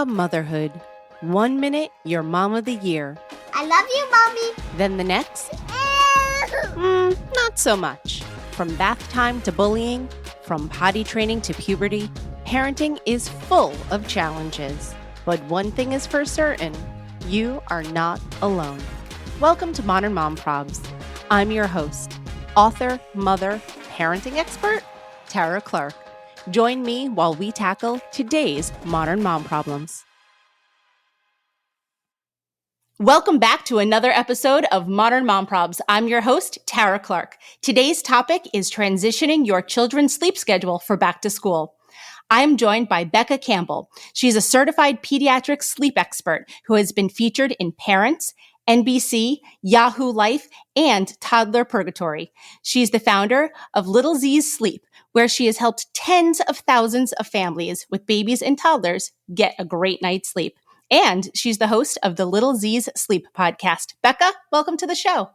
Motherhood. 1 minute, you're mom of the year. I love you, Mommy. Then the next, not so much. From bath time to bullying, from potty training to puberty, parenting is full of challenges. But one thing is for certain, you are not alone. Welcome to Modern Mom Probs. I'm your host, author, mother, parenting expert, Tara Clark. Join me while we tackle today's modern mom problems. Welcome back to another episode of Modern Mom Probs. I'm your host, Tara Clark. Today's topic is transitioning your children's sleep schedule for back to school. I'm joined by Becca Campbell. She's a certified pediatric sleep expert who has been featured in Parents, NBC, Yahoo Life, and Toddler Purgatory. She's the founder of Little Z's Sleep, where she has helped tens of thousands of families with babies and toddlers get a great night's sleep. And she's the host of the Little Z's Sleep podcast. Becca, welcome to the show.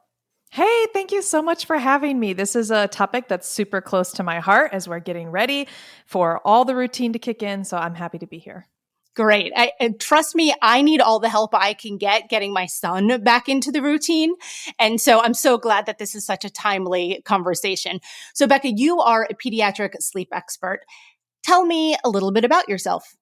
Hey, thank you so much for having me. This is a topic that's super close to my heart as we're getting ready for all the routine to kick in. So I'm happy to be here. Great. And trust me, I need all the help I can get getting my son back into the routine. And so I'm so glad that this is such a timely conversation. So Becca, you are a pediatric sleep expert. Tell me a little bit about yourself.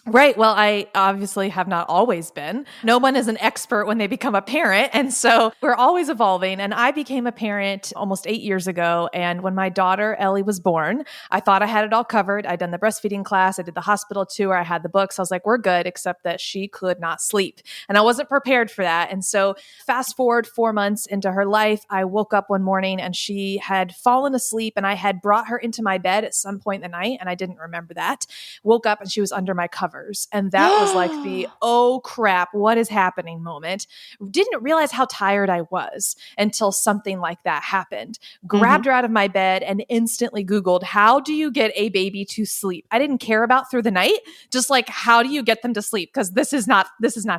Right. Well, I obviously have not always been. No one is an expert when they become a parent. And so we're always evolving. And I became a parent almost 8 years ago. And when my daughter, Ellie, was born, I thought I had it all covered. I'd done the breastfeeding class. I did the hospital tour. I had the books. I was like, we're good, except that she could not sleep. And I wasn't prepared for that. And so fast forward 4 months into her life, I woke up one morning and she had fallen asleep and I had brought her into my bed at some point in the night. And I didn't remember that. Woke up and she was under my covers. And that was like the, oh crap, what is happening moment. Didn't realize how tired I was until something like that happened. Grabbed her out of my bed and instantly Googled, how do you get a baby to sleep? I didn't care about through the night, just like, how do you get them to sleep? Because this is not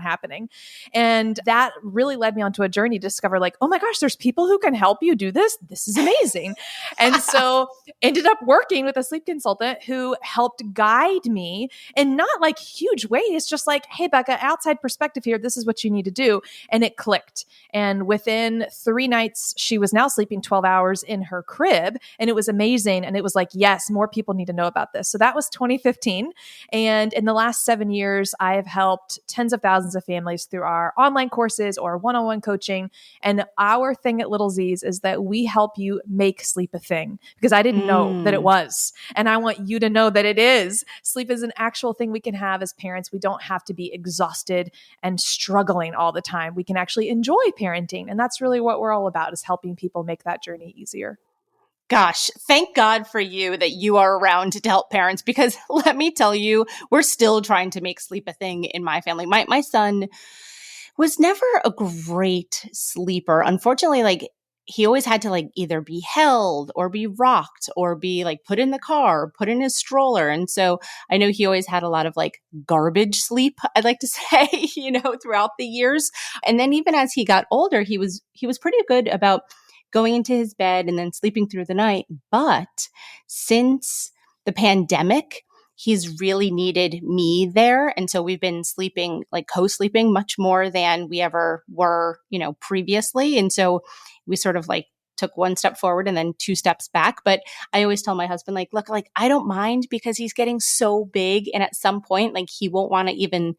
happening. And that really led me onto a journey to discover like, oh my gosh, there's people who can help you do this. This is amazing. And so ended up working with a sleep consultant who helped guide me, and not like huge ways, just like, hey, Becca, outside perspective here, this is what you need to do. And it clicked. And within 3 nights, she was now sleeping 12 hours in her crib. And it was amazing. And it was like, yes, more people need to know about this. So that was 2015. And in the last 7 years, I have helped tens of thousands of families through our online courses or one-on-one coaching. And our thing at Little Z's is that we help you make sleep a thing, because I didn't know that it was. And I want you to know that it is. Sleep is an actual thing we can have as parents. We don't have to be exhausted and struggling all the time. We can actually enjoy parenting. And that's really what we're all about, is helping people make that journey easier. Gosh, thank God for you that you are around to help parents, because let me tell you, we're still trying to make sleep a thing in my family. My son was never a great sleeper. Unfortunately, like, he always had to like either be held or be rocked or be like put in the car, put in his stroller. And so I know he always had a lot of like garbage sleep, I'd like to say, throughout the years. And then even as he got older, he was pretty good about going into his bed and then sleeping through the night. But since the pandemic, he's really needed me there. And so we've been sleeping, like co-sleeping much more than we ever were, previously. And so we sort of like took one step forward and then 2 steps back. But I always tell my husband, like, look, like, I don't mind, because he's getting so big. And at some point, like, he won't want to even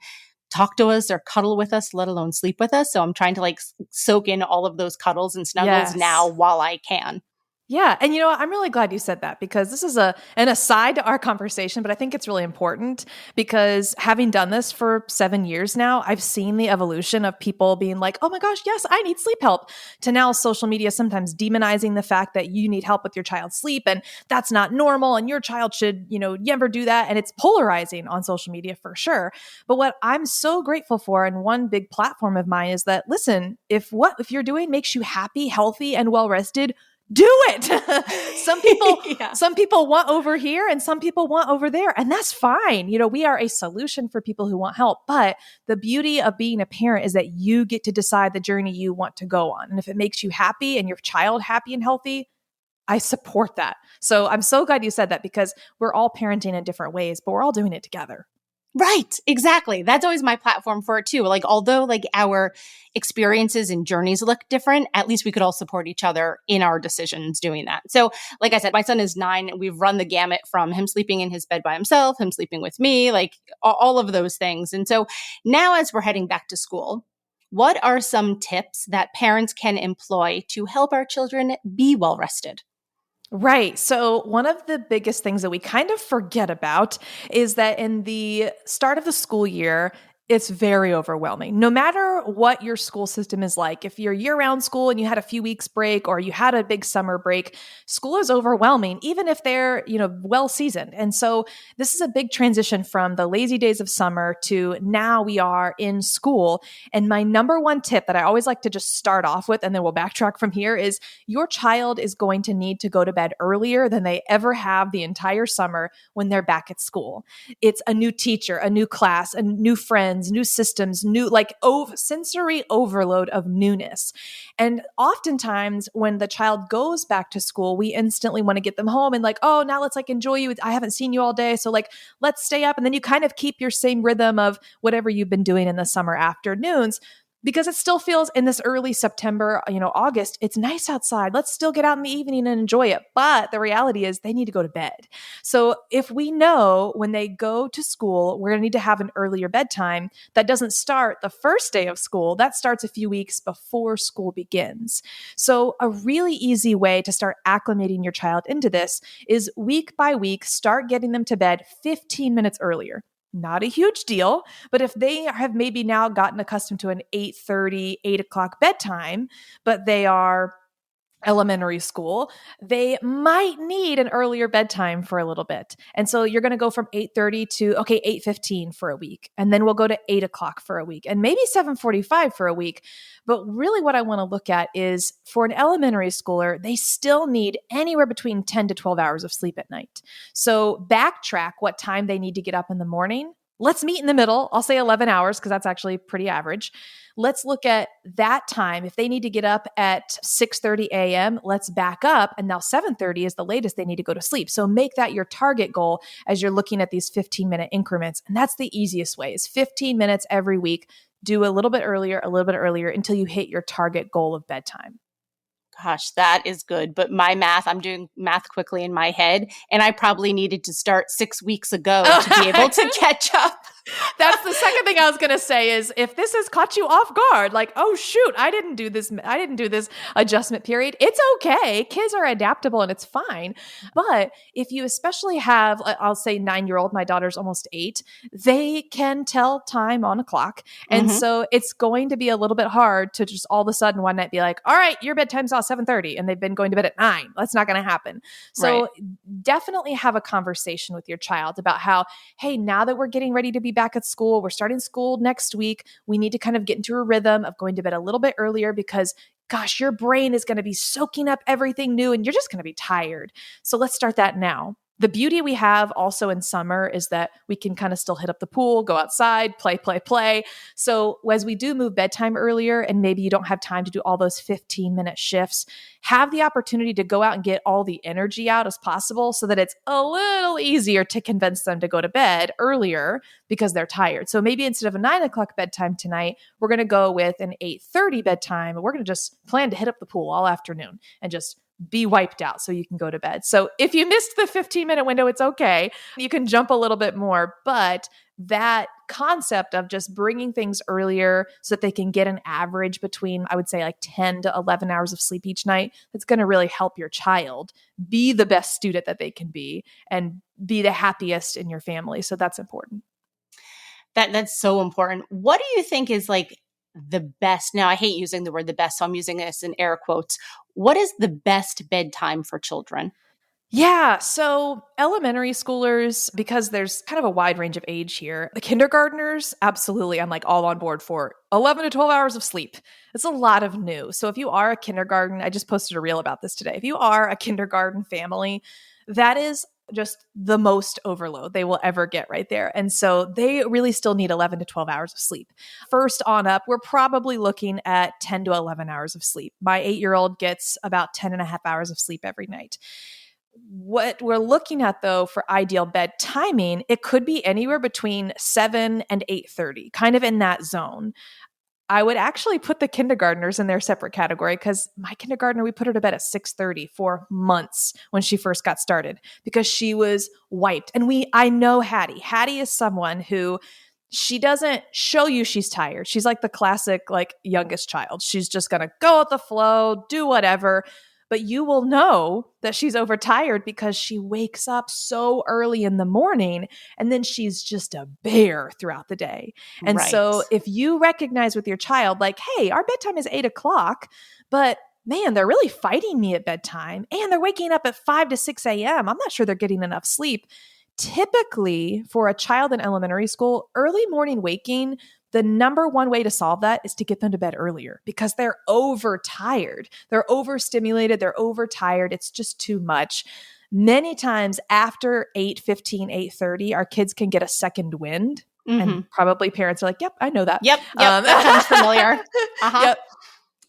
talk to us or cuddle with us, let alone sleep with us. So I'm trying to like soak in all of those cuddles and snuggles now while I can. Yeah. And I'm really glad you said that, because this is an aside to our conversation, but I think it's really important, because having done this for 7 years now, I've seen the evolution of people being like, oh my gosh, yes, I need sleep help, to now social media sometimes demonizing the fact that you need help with your child's sleep and that's not normal and your child should, never do that. And it's polarizing on social media for sure. But what I'm so grateful for, and one big platform of mine, is that, listen, if what you're doing makes you happy, healthy, and well-rested, do it. Some people want over here and some people want over there, and that's fine. We are a solution for people who want help. But the beauty of being a parent is that you get to decide the journey you want to go on. And if it makes you happy and your child happy and healthy, I support that. So I'm so glad you said that, because we're all parenting in different ways, but we're all doing it together. Right. Exactly. That's always my platform for it too. Like, although like our experiences and journeys look different, at least we could all support each other in our decisions doing that. So, like I said, my son is 9. We've run the gamut from him sleeping in his bed by himself, him sleeping with me, like all of those things. And so now as we're heading back to school, what are some tips that parents can employ to help our children be well rested? Right. So, one of the biggest things that we kind of forget about is that in the start of the school year, it's very overwhelming. No matter what your school system is like, if you're year round school and you had a few weeks break or you had a big summer break, school is overwhelming, even if they're, well seasoned. And so this is a big transition from the lazy days of summer to now we are in school. And my number one tip that I always like to just start off with, and then we'll backtrack from here, is your child is going to need to go to bed earlier than they ever have the entire summer when they're back at school. It's a new teacher, a new class, a new friends, new systems, new sensory overload of newness. And oftentimes when the child goes back to school, we instantly want to get them home and like, oh, now let's like enjoy you. I haven't seen you all day. So like, let's stay up. And then you kind of keep your same rhythm of whatever you've been doing in the summer afternoons. Because it still feels in this early September, August, it's nice outside. Let's still get out in the evening and enjoy it. But the reality is they need to go to bed. So if we know when they go to school, we're going to need to have an earlier bedtime, that doesn't start the first day of school. That starts a few weeks before school begins. So a really easy way to start acclimating your child into this is week by week, start getting them to bed 15 minutes earlier. Not a huge deal, but if they have maybe now gotten accustomed to an 8:30, 8 o'clock bedtime, but they are elementary school, they might need an earlier bedtime for a little bit. And so you're going to go from 8:30 to, 8:15 for a week. And then we'll go to 8 o'clock for a week and maybe 7:45 for a week. But really what I want to look at is for an elementary schooler, they still need anywhere between 10 to 12 hours of sleep at night. So backtrack what time they need to get up in the morning. Let's meet in the middle. I'll say 11 hours because that's actually pretty average. Let's look at that time. If they need to get up at 6:30 a.m., let's back up. And now 7:30 is the latest they need to go to sleep. So make that your target goal as you're looking at these 15-minute increments. And that's the easiest way is 15 minutes every week. Do a little bit earlier until you hit your target goal of bedtime. Gosh, that is good. But I'm doing math quickly in my head, and I probably needed to start 6 weeks ago to be able to catch up. That's the second thing I was going to say is if this has caught you off guard, like, oh, shoot, I didn't do this adjustment period. It's okay. Kids are adaptable and it's fine. But if you especially have, I'll say 9-year-old, my daughter's almost 8, they can tell time on a clock. And so it's going to be a little bit hard to just all of a sudden one night be like, all right, your bedtime's all 7:30 and they've been going to bed at 9. That's not going to happen. So definitely have a conversation with your child about how, hey, now that we're getting ready to be back at school, we're starting school next week, we need to kind of get into a rhythm of going to bed a little bit earlier because gosh, your brain is going to be soaking up everything new and you're just going to be tired. So let's start that now. The beauty we have also in summer is that we can kind of still hit up the pool, go outside, play. So as we do move bedtime earlier and maybe you don't have time to do all those 15-minute shifts, have the opportunity to go out and get all the energy out as possible so that it's a little easier to convince them to go to bed earlier because they're tired. So maybe instead of a 9 o'clock bedtime tonight, we're going to go with an 8:30 bedtime and we're going to just plan to hit up the pool all afternoon and just be wiped out so you can go to bed. So if you missed the 15-minute window, it's okay. You can jump a little bit more, but that concept of just bringing things earlier so that they can get an average between, I would say like 10 to 11 hours of sleep each night, that's going to really help your child be the best student that they can be and be the happiest in your family. So that's important. That's so important. What do you think is like the best? Now, I hate using the word the best, so I'm using this in air quotes. What is the best bedtime for children? Yeah. So elementary schoolers, because there's kind of a wide range of age here, the kindergartners, absolutely. I'm like all on board for 11 to 12 hours of sleep. It's a lot of new. So if you are a kindergarten, I just posted a reel about this today. If you are a kindergarten family, that is just the most overload they will ever get right there. And so they really still need 11 to 12 hours of sleep. First on up, we're probably looking at 10 to 11 hours of sleep. My 8-year-old gets about 10 and a half hours of sleep every night. What we're looking at, though, for ideal bed timing, it could be anywhere between 7 and 8:30, kind of in that zone. I would actually put the kindergartners in their separate category because my kindergartner, we put her to bed at 6:30 for months when she first got started because she was wiped. And I know Hattie. Hattie is someone who she doesn't show you she's tired. She's like the classic, like youngest child. She's just going to go with the flow, do whatever. But you will know that she's overtired because she wakes up so early in the morning and then she's just a bear throughout the day. And so if you recognize with your child, like, hey, our bedtime is 8:00, but man, they're really fighting me at bedtime and they're waking up at 5 to 6 a.m. I'm not sure they're getting enough sleep. Typically, for a child in elementary school, early morning waking, the number one way to solve that is to get them to bed earlier because they're overtired. They're overstimulated. They're overtired. It's just too much. Many times after 8:15, 8:30, our kids can get a second wind. And probably parents are like, yep, I know that. Yep. That sounds familiar. Yep.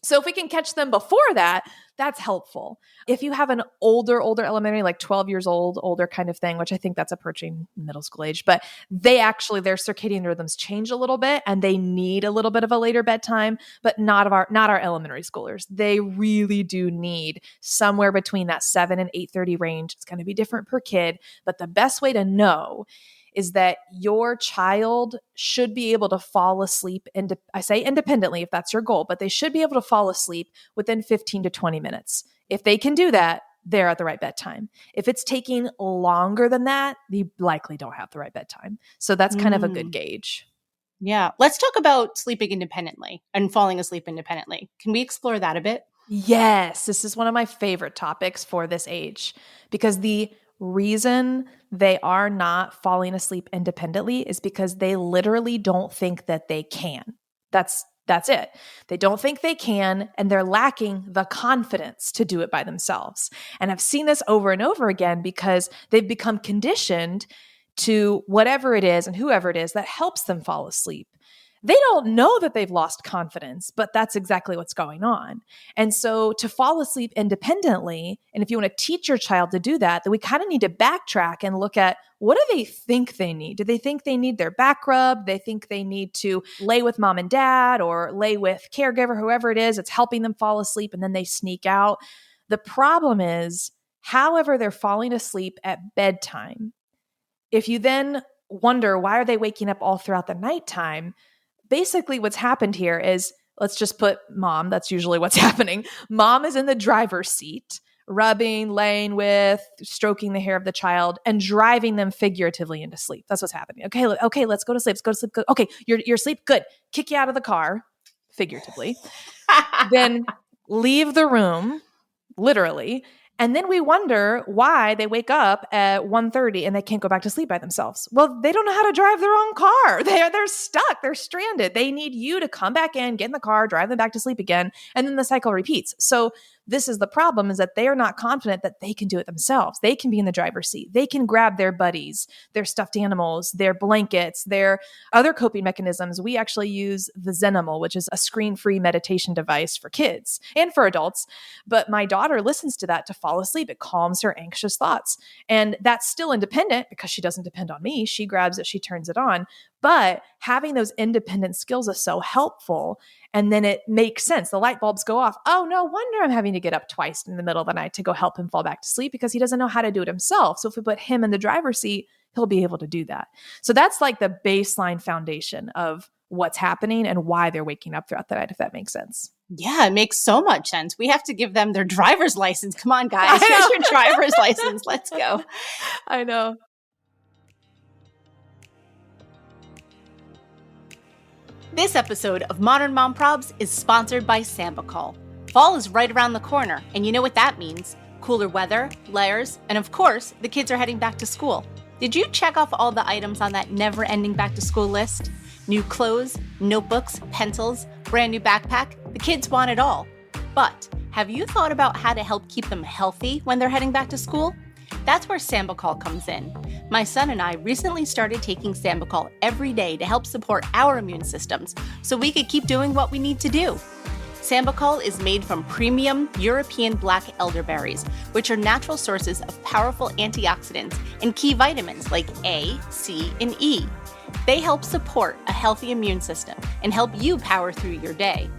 So if we can catch them before that, that's helpful. If you have an older elementary, like 12 years old, older kind of thing, which I think that's approaching middle school age, but their circadian rhythms change a little bit and they need a little bit of a later bedtime, but not our elementary schoolers. They really do need somewhere between that 7 and 8:30 range. It's going to be different per kid, but the best way to know is that your child should be able to fall asleep, I say independently if that's your goal, but they should be able to fall asleep within 15 to 20 minutes. If they can do that, they're at the right bedtime. If it's taking longer than that, you likely don't have the right bedtime. So that's kind of a good gauge. Yeah. Let's talk about sleeping independently and falling asleep independently. Can we explore that a bit? Yes. This is one of my favorite topics for this age because the reason they are not falling asleep independently is because they literally don't think that they can. That's it. They don't think they can, and they're lacking the confidence to do it by themselves. And I've seen this over and over again because they've become conditioned to whatever it is and whoever it is that helps them fall asleep. They don't know that they've lost confidence, but that's exactly what's going on. And so to fall asleep independently, and if you want to teach your child to do that, then we kind of need to backtrack and look at what do they think they need? Do they think they need their back rub? They think they need to lay with mom and dad or lay with caregiver, whoever it is, it's helping them fall asleep, and then they sneak out. The problem is, however they're falling asleep at bedtime, if you then wonder, why are they waking up all throughout the nighttime? Basically, what's happened here is, let's just put mom, that's usually what's happening. Mom is in the driver's seat, rubbing, laying with, stroking the hair of the child, and driving them figuratively into sleep. That's what's happening. Okay, let's go to sleep. Let's go to sleep. Okay, you're asleep. Good. Kick you out of the car, figuratively. Then leave the room, literally. And then we wonder why they wake up at 1:30 and they can't go back to sleep by themselves. Well, they don't know how to drive their own car. They're stuck. They're stranded. They need you to come back in, get in the car, drive them back to sleep again, and then the cycle repeats. So this is the problem, is that they are not confident that they can do it themselves. They can be in the driver's seat. They can grab their buddies, their stuffed animals, their blankets, their other coping mechanisms. We actually use the Zenimal, which is a screen-free meditation device for kids and for adults. But my daughter listens to that to fall asleep. It calms her anxious thoughts. And that's still independent because she doesn't depend on me. She grabs it, she turns it on. But having those independent skills is so helpful. And then it makes sense. The light bulbs go off. Oh, no wonder I'm having to get up twice in the middle of the night to go help him fall back to sleep because he doesn't know how to do it himself. So if we put him in the driver's seat, he'll be able to do that. So that's like the baseline foundation of what's happening and why they're waking up throughout the night, if that makes sense. Yeah, it makes so much sense. We have to give them their driver's license. Come on, guys. Here's your driver's license. Let's go. I know. This episode of Modern Mom Probs is sponsored by Sambucol. Fall is right around the corner, and you know what that means. Cooler weather, layers, and of course, the kids are heading back to school. Did you check off all the items on that never-ending back-to-school list? New clothes, notebooks, pencils, brand new backpack. The kids want it all. But have you thought about how to help keep them healthy when they're heading back to school? That's where Sambucol comes in. My son and I recently started taking Sambucol every day to help support our immune systems so we could keep doing what we need to do. Sambucol is made from premium European black elderberries, which are natural sources of powerful antioxidants and key vitamins like A, C, and E. They help support a healthy immune system and help you power through your day.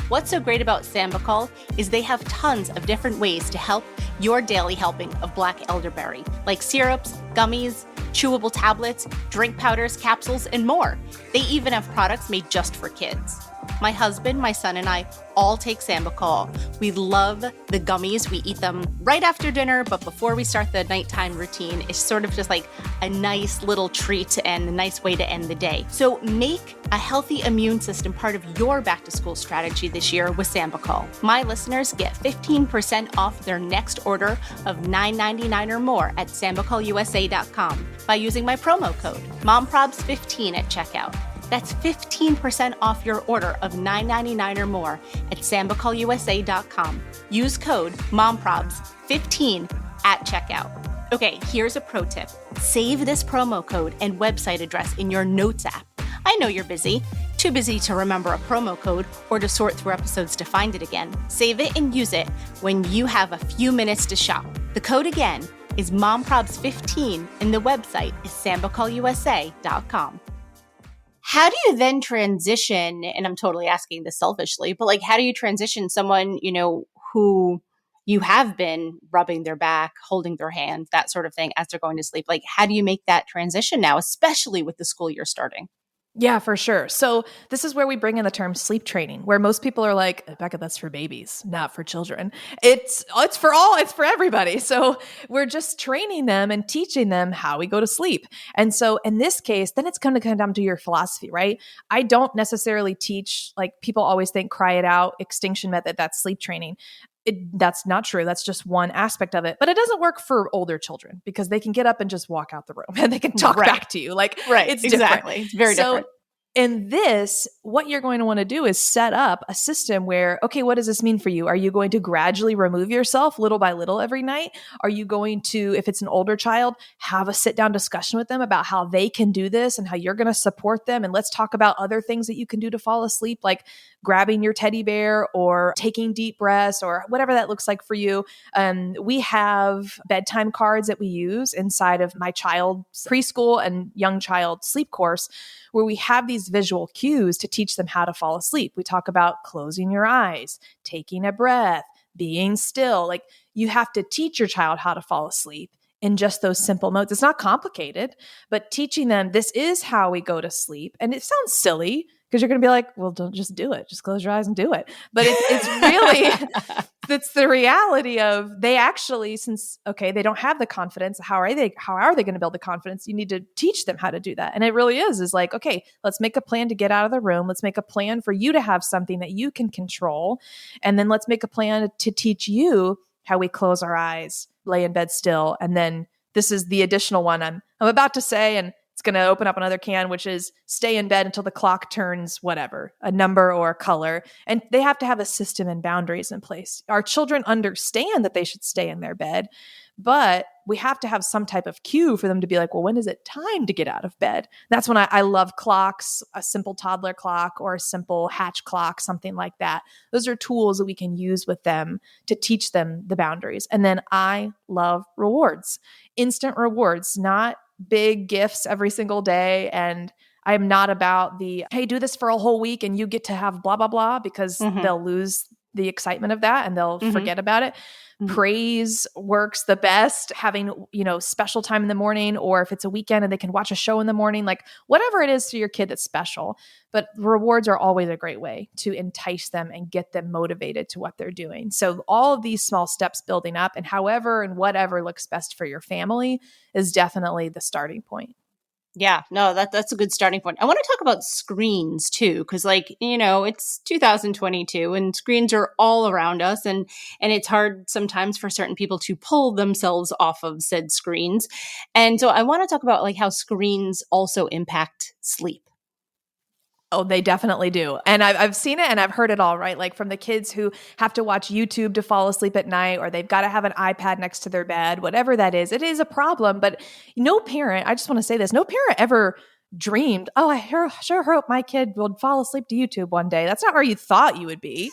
What's so great about Sambucol is they have tons of different ways to help your daily helping of black elderberry, like syrups, gummies, chewable tablets, drink powders, capsules, and more. They even have products made just for kids. My husband, my son, and I all take Sambucol. We love the gummies. We eat them right after dinner, but before we start the nighttime routine, it's sort of just like a nice little treat and a nice way to end the day. So make a healthy immune system part of your back to school strategy this year with Sambucol. My listeners get 15% off their next order of $9.99 or more at sambucolusa.com by using my promo code MOMPROBS15 at checkout. That's 15% off your order of $9.99 or more at sambucolusa.com. Use code MOMPROBS15 at checkout. Okay, here's a pro tip. Save this promo code and website address in your Notes app. I know you're busy. Too busy to remember a promo code or to sort through episodes to find it again. Save it and use it when you have a few minutes to shop. The code again is MOMPROBS15 and the website is sambucolusa.com. How do you then transition, and I'm totally asking this selfishly, but like, how do you transition someone, who you have been rubbing their back, holding their hand, that sort of thing as they're going to sleep? Like, how do you make that transition now, especially with the school year starting? Yeah, for sure. So this is where we bring in the term sleep training, where most people are like, Becca, that's for babies, not for children. It's for everybody. So we're just training them and teaching them how we go to sleep. And so in this case, then it's going to come down to your philosophy, right? I don't necessarily teach, like people always think cry it out, extinction method, that's sleep training. That's not true. That's just one aspect of it. But it doesn't work for older children because they can get up and just walk out the room and they can talk back to you. Like, it's exactly. different. It's very different. In this, what you're going to want to do is set up a system where, okay, what does this mean for you? Are you going to gradually remove yourself little by little every night? Are you going to, if it's an older child, have a sit down discussion with them about how they can do this and how you're going to support them? And let's talk about other things that you can do to fall asleep, like grabbing your teddy bear or taking deep breaths or whatever that looks like for you. We have bedtime cards that we use inside of my child's preschool and young child sleep course, where we have these visual cues to teach them how to fall asleep. We talk about closing your eyes, taking a breath, being still. Like, you have to teach your child how to fall asleep in just those simple modes. It's not complicated, but teaching them this is how we go to sleep. And it sounds silly because you're going to be like, well, don't just do it. Just close your eyes and do it. But it's really, it's the reality of they actually, since, okay, they don't have the confidence. How are they going to build the confidence? You need to teach them how to do that. And it really is like, okay, let's make a plan to get out of the room. Let's make a plan for you to have something that you can control. And then let's make a plan to teach you how we close our eyes, lay in bed still. And then this is the additional one I'm about to say, and it's going to open up another can, which is stay in bed until the clock turns whatever, a number or a color. And they have to have a system and boundaries in place. Our children understand that they should stay in their bed, but we have to have some type of cue for them to be like, well, when is it time to get out of bed? That's when I love clocks, a simple toddler clock or a simple hatch clock, something like that. Those are tools that we can use with them to teach them the boundaries. And then I love rewards, instant rewards, not big gifts every single day. And I'm not about the, hey, do this for a whole week and you get to have blah, blah, blah, because they'll lose the excitement of that and they'll forget about it. Praise works the best, having, special time in the morning, or if it's a weekend and they can watch a show in the morning, like whatever it is to your kid that's special. But rewards are always a great way to entice them and get them motivated to what they're doing. So all of these small steps building up, and however and whatever looks best for your family is definitely the starting point. Yeah, no, that's a good starting point. I want to talk about screens too, because it's 2022 and screens are all around us, and it's hard sometimes for certain people to pull themselves off of said screens. And so I want to talk about like how screens also impact sleep. Oh, they definitely do. And I've seen it and I've heard it all, right? Like from the kids who have to watch YouTube to fall asleep at night, or they've got to have an iPad next to their bed, whatever that is. It is a problem, but no parent, I just want to say this, no parent ever dreamed, oh, sure hope my kid would fall asleep to YouTube one day. That's not where you thought you would be.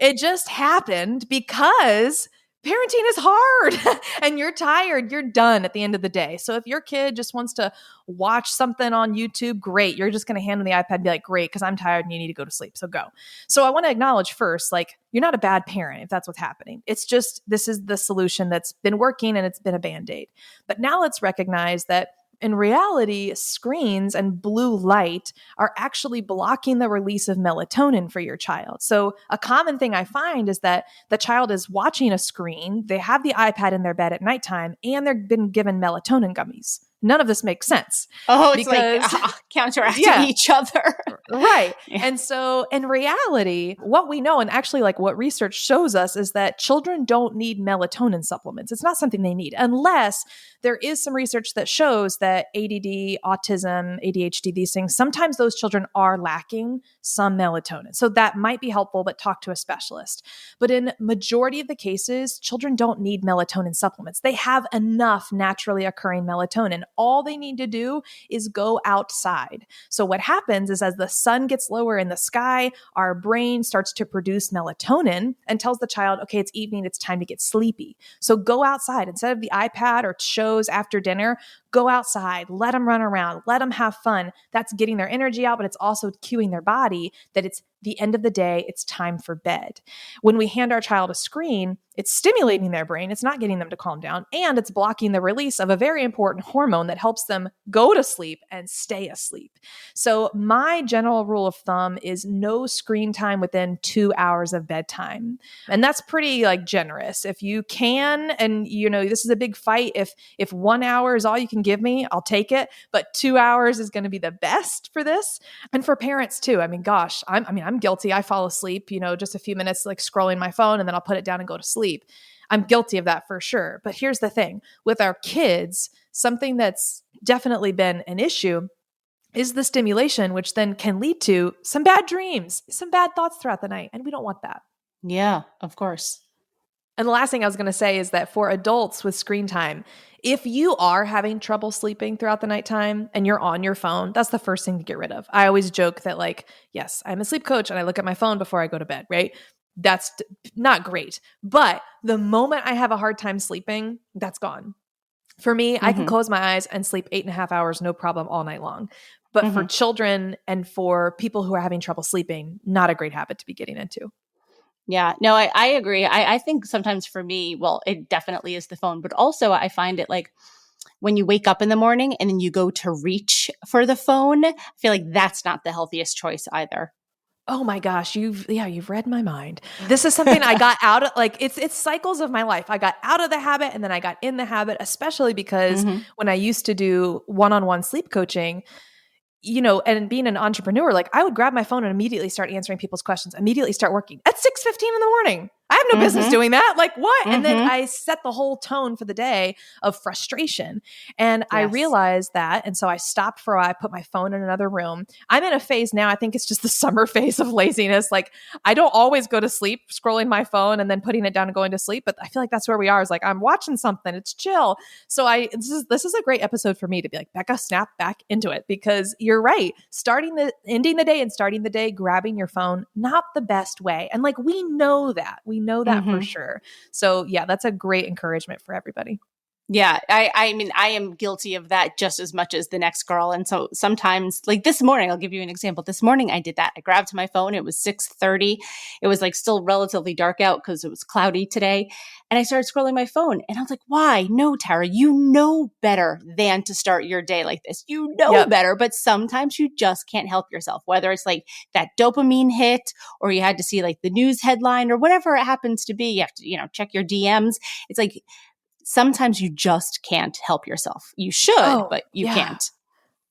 It just happened because parenting is hard and you're tired. You're done at the end of the day. So if your kid just wants to watch something on YouTube, great. You're just going to hand them the iPad and be like, great, because I'm tired and you need to go to sleep. So go. So I want to acknowledge first, like, you're not a bad parent if that's what's happening. It's just, this is the solution that's been working and it's been a Band-Aid. But now let's recognize that in reality, screens and blue light are actually blocking the release of melatonin for your child. So a common thing I find is that the child is watching a screen, they have the iPad in their bed at nighttime, and they've been given melatonin gummies. None of this makes sense. Oh, it's because, like counteracting each other. Right. Yeah. And so in reality, what we know, and actually like what research shows us, is that children don't need melatonin supplements. It's not something they need unless there is some research that shows that ADD, autism, ADHD, these things, sometimes those children are lacking some melatonin. So that might be helpful, but talk to a specialist. But in majority of the cases, children don't need melatonin supplements. They have enough naturally occurring melatonin. All they need to do is go outside. So what happens is as the sun gets lower in the sky, our brain starts to produce melatonin and tells the child, okay, it's evening, it's time to get sleepy. So go outside. Instead of the iPad or shows after dinner, go outside, let them run around, let them have fun. That's getting their energy out, but it's also cueing their body that it's the end of the day, it's time for bed. When we hand our child a screen, it's stimulating their brain, it's not getting them to calm down, and it's blocking the release of a very important hormone that helps them go to sleep and stay asleep. So my general rule of thumb is no screen time within 2 hours of bedtime. And that's pretty like generous. If you can, and you know, this is a big fight. If 1 hour is all you can give me, I'll take it. But 2 hours is going to be the best for this. And for parents too. I mean, gosh, I'm guilty. I fall asleep, just a few minutes, like scrolling my phone, and then I'll put it down and go to sleep. I'm guilty of that for sure. But here's the thing with our kids, something that's definitely been an issue is the stimulation, which then can lead to some bad dreams, some bad thoughts throughout the night. And we don't want that. Yeah, of course. And the last thing I was going to say is that for adults with screen time, if you are having trouble sleeping throughout the nighttime and you're on your phone, that's the first thing to get rid of. I always joke that like, yes, I'm a sleep coach and I look at my phone before I go to bed, right? That's not great. But the moment I have a hard time sleeping, that's gone. For me, I can close my eyes and sleep 8.5 hours, no problem, all night long. But for children and for people who are having trouble sleeping, not a great habit to be getting into. Yeah, no, I agree. I think sometimes for me, well, it definitely is the phone, but also I find it like when you wake up in the morning and then you go to reach for the phone, I feel like that's not the healthiest choice either. Oh my gosh, you've read my mind. This is something I got out of, like it's cycles of my life. I got out of the habit and then I got in the habit, especially because when I used to do one-on-one sleep coaching, and being an entrepreneur, like I would grab my phone and immediately start answering people's questions, immediately start working at 6:15 in the morning. I have no business doing that. Like what? And then I set the whole tone for the day of frustration. And I realized that. And so I stopped for a while. I put my phone in another room. I'm in a phase now. I think it's just the summer phase of laziness. Like I don't always go to sleep scrolling my phone and then putting it down and going to sleep. But I feel like that's where we are. Is like, I'm watching something. It's chill. So this is a great episode for me to be like, Becca, snap back into it, because you're right. Ending the day and starting the day, grabbing your phone, not the best way. And like, we know that for sure. So yeah, that's a great encouragement for everybody. Yeah. I mean, I am guilty of that just as much as the next girl. And so sometimes like this morning, I'll give you an example. This morning I did that. I grabbed my phone. It was 6:30. It was like still relatively dark out because it was cloudy today. And I started scrolling my phone and I was like, why? No, Tara, you know better than to start your day like this. You know better, but sometimes you just can't help yourself, whether it's like that dopamine hit or you had to see like the news headline or whatever it happens to be. You have to, check your DMs. It's like, sometimes you just can't help yourself. You should, but you can't.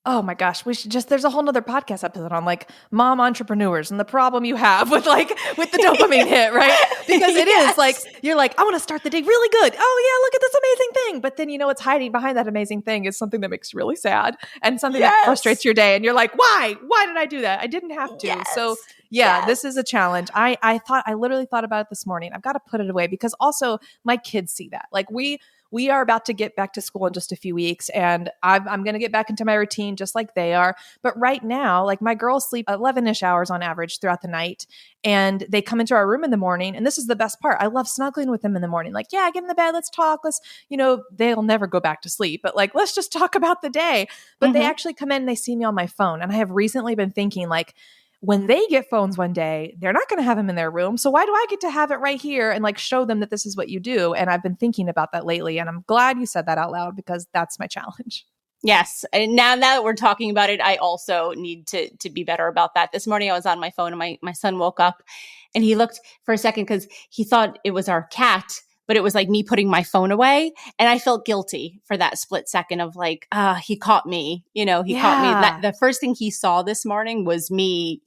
Oh my gosh. There's a whole nother podcast episode on like mom entrepreneurs and the problem you have with the dopamine hit, right? Because it is like, you're like, I want to start the day really good. Oh yeah, look at this amazing thing. But then what's hiding behind that amazing thing is something that makes you really sad and something that frustrates your day. And you're like, why? Why did I do that? I didn't have to. Yes. So this is a challenge. I literally thought about it this morning. I've got to put it away because also my kids see that. Like we we are about to get back to school in just a few weeks, and I'm going to get back into my routine just like they are. But right now, like my girls sleep 11-ish hours on average throughout the night, and they come into our room in the morning. And this is the best part. I love snuggling with them in the morning. Like, yeah, get in the bed. Let's talk. They'll never go back to sleep, but like, let's just talk about the day. But they actually come in and they see me on my phone. And I have recently been thinking, like, when they get phones one day, they're not going to have them in their room. So why do I get to have it right here and like show them that this is what you do? And I've been thinking about that lately. And I'm glad you said that out loud because that's my challenge. Yes. And now that we're talking about it, I also need to be better about that. This morning I was on my phone and my son woke up and he looked for a second because he thought it was our cat, but it was like me putting my phone away. And I felt guilty for that split second of like, he caught me, he caught me. The first thing he saw this morning was me,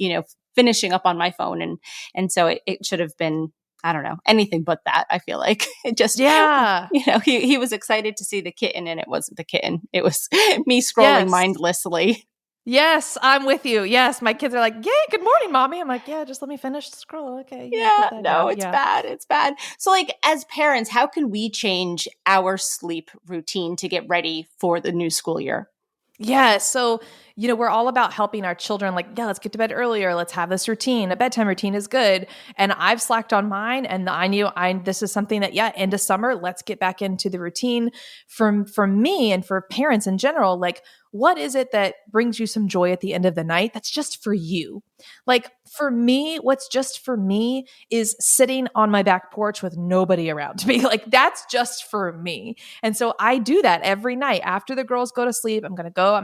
finishing up on my phone. And so it should have been, I don't know, anything but that. I feel like it just, he was excited to see the kitten and it wasn't the kitten. It was me scrolling mindlessly. Yes, I'm with you. Yes, my kids are like, yay, good morning, mommy. I'm like, yeah, just let me finish the scroll. Okay. It's bad. It's bad. So like as parents, how can we change our sleep routine to get ready for the new school year? Yeah. So, we're all about helping our children. Like, yeah, let's get to bed earlier. Let's have this routine. A bedtime routine is good. And I've slacked on mine. And I knew this is something that, end of summer, let's get back into the routine. For me and for parents in general, like, what is it that brings you some joy at the end of the night that's just for you? Like for me, what's just for me is sitting on my back porch with nobody around me. Like that's just for me. And so I do that every night. After the girls go to sleep, I'm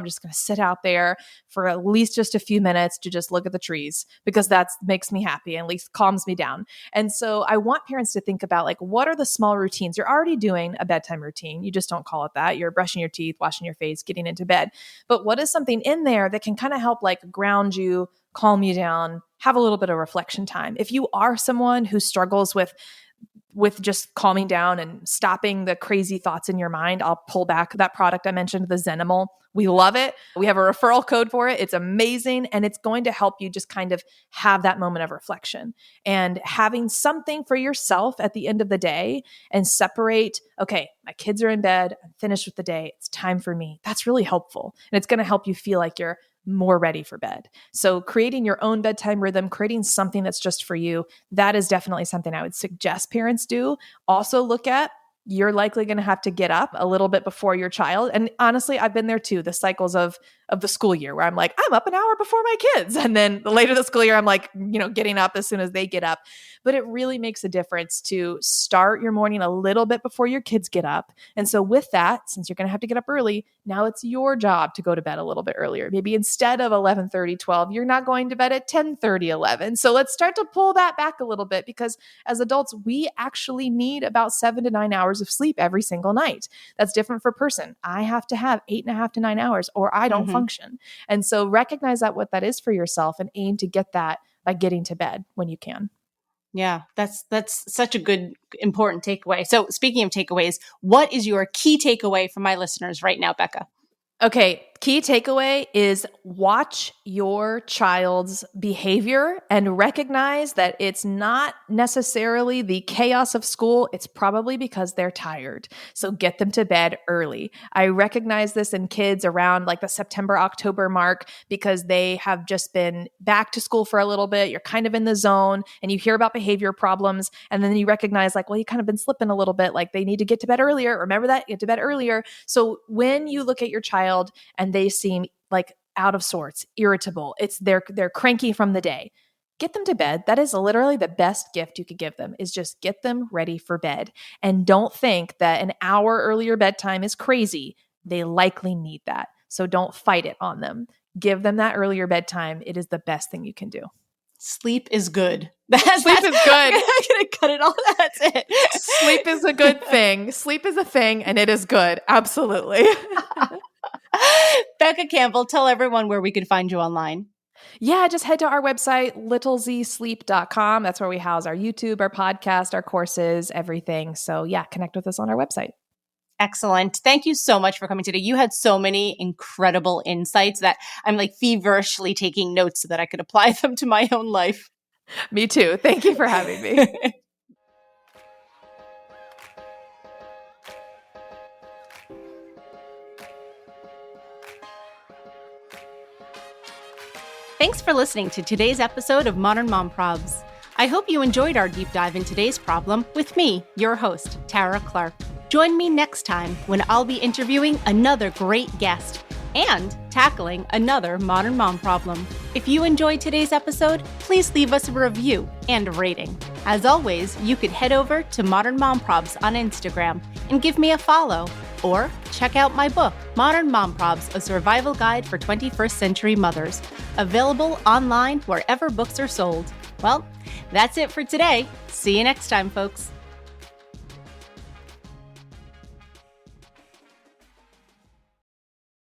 just going to sit out there for at least just a few minutes to just look at the trees because that makes me happy and at least calms me down. And so I want parents to think about like, what are the small routines? You're already doing a bedtime routine. You just don't call it that. You're brushing your teeth, washing your face, getting into bed. But what is something in there that can kind of help like ground you, calm you down, have a little bit of reflection time? If you are someone who struggles with just calming down and stopping the crazy thoughts in your mind, I'll pull back that product I mentioned, the Zenimal. We love it. We have a referral code for it. It's amazing. And it's going to help you just kind of have that moment of reflection and having something for yourself at the end of the day and separate, okay, my kids are in bed. I'm finished with the day. It's time for me. That's really helpful. And it's going to help you feel like you're more ready for bed. So creating your own bedtime rhythm, creating something that's just for you, that is definitely something I would suggest parents do. Also look at, you're likely going to have to get up a little bit before your child. And honestly, I've been there too, the cycles of the school year where I'm like, I'm up an hour before my kids. And then later the school year, I'm like, getting up as soon as they get up. But it really makes a difference to start your morning a little bit before your kids get up. And so with that, since you're going to have to get up early, now it's your job to go to bed a little bit earlier. Maybe instead of 11:30, 12, you're not going to bed at 10:30, 11. So let's start to pull that back a little bit because as adults, we actually need about 7 to 9 hours of sleep every single night. That's different per person. I have to have 8.5 to 9 hours or I don't function. And so recognize that what that is for yourself and aim to get that by getting to bed when you can. Yeah, that's such a good, important takeaway. So speaking of takeaways, what is your key takeaway for my listeners right now, Becca? Okay, key takeaway is watch your child's behavior and recognize that it's not necessarily the chaos of school. It's probably because they're tired. So get them to bed early. I recognize this in kids around like the September, October mark because they have just been back to school for a little bit. You're kind of in the zone and you hear about behavior problems. And then you recognize like, well, you kind of been slipping a little bit. Like they need to get to bed earlier. Remember that, get to bed earlier. So when you look at your child and they seem like out of sorts, irritable, they're cranky from the day, get them to bed. That is literally the best gift you could give them, is just get them ready for bed. And don't think that an hour earlier bedtime is crazy. They likely need that. So don't fight it on them. Give them that earlier bedtime. It is the best thing you can do. Sleep is good. Sleep is good. I'm going to cut it all. That's it. Sleep is a good thing. Sleep is a thing and it is good. Absolutely. Becca Campbell, tell everyone where we can find you online. Yeah, just head to our website, littlezsleep.com. That's where we house our YouTube, our podcast, our courses, everything. So yeah, connect with us on our website. Excellent. Thank you so much for coming today. You had so many incredible insights that I'm like feverishly taking notes so that I could apply them to my own life. Me too. Thank you for having me. Thanks for listening to today's episode of Modern Mom Probs. I hope you enjoyed our deep dive in today's problem with me, your host, Tara Clark. Join me next time when I'll be interviewing another great guest and tackling another modern mom problem. If you enjoyed today's episode, please leave us a review and a rating. As always, you could head over to Modern Mom Probs on Instagram and give me a follow, or check out my book, Modern Mom Probs, A Survival Guide for 21st Century Mothers, available online wherever books are sold. Well, that's it for today. See you next time, folks.